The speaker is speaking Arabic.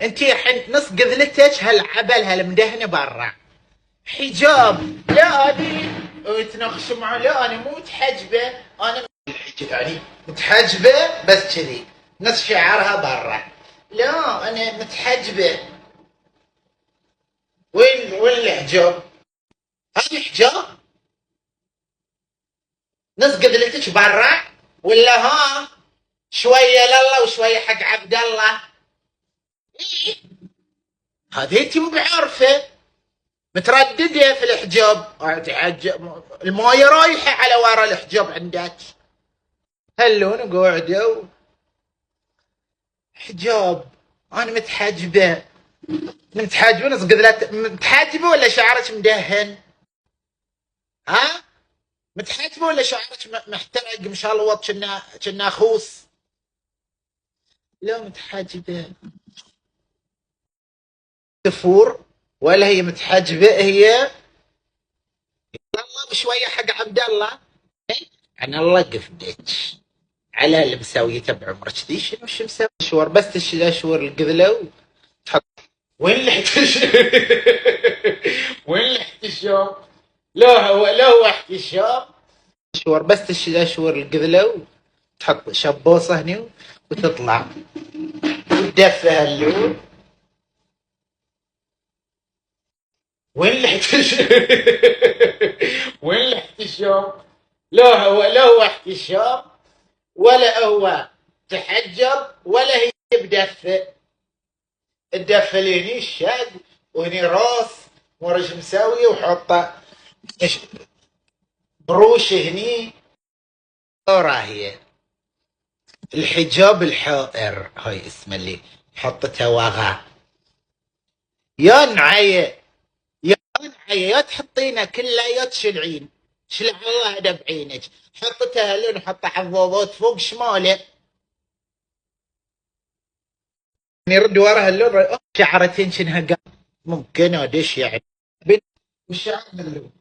انتي الحين نص قذلتك هالعبل هالمدهنه برا. حجاب لا اني يتناقش معه، لا انا مو متحجبه، انا يعني متحجبه بس كذي نص شعرها برا. لا انا متحجبه. وين الحجاب؟ هذا حجاب؟ نص قذلتك برا ولا ها؟ شويه لله وشويه حق عبد الله. إيه؟ هذه انت مو بعارفه، متردده في الحجاب. المايه رايحه على ورا الحجاب عندك. هلون قاعده حجاب. انا متحجبه. متحجبه نص قذلت. متحجبه ولا شعرك مدهن؟ ها؟ متحجبه ولا شعرك محترق مشلوط كنا خوص؟ لا متحجبه. تفور ولا هي متحجبه هي؟ الله بشويه حق عبد الله. عن الله قفدك على اللي مسويته بعمرك ذي. شنو شو مسوي؟ شور بس تشور القذله وتحط. وين لحت وين الاحتشام؟ لا هو احتشام. شور بس تشور القذله وتحط شبوصه هني وتطلع وتدفى هاللون. وين الاحتشام؟ وين الاحتشام؟ لا هو احتشام ولا هو تحجر ولا هي بدفة. الدفة اللي هني الشق وهني راس ورش مساوية وحطه بروش هني. راهي الحجاب الحائر هاي اسمه اللي حطته وغا. يا نعية يا نعية يا تحطينه كله يا تشلعين. شلع الله هذا بعينك. حطته هلون حطه حفاضات فوق شماله يرد وراها اللون. شعرتين شنها ممكن ادش يعني. وش من اللون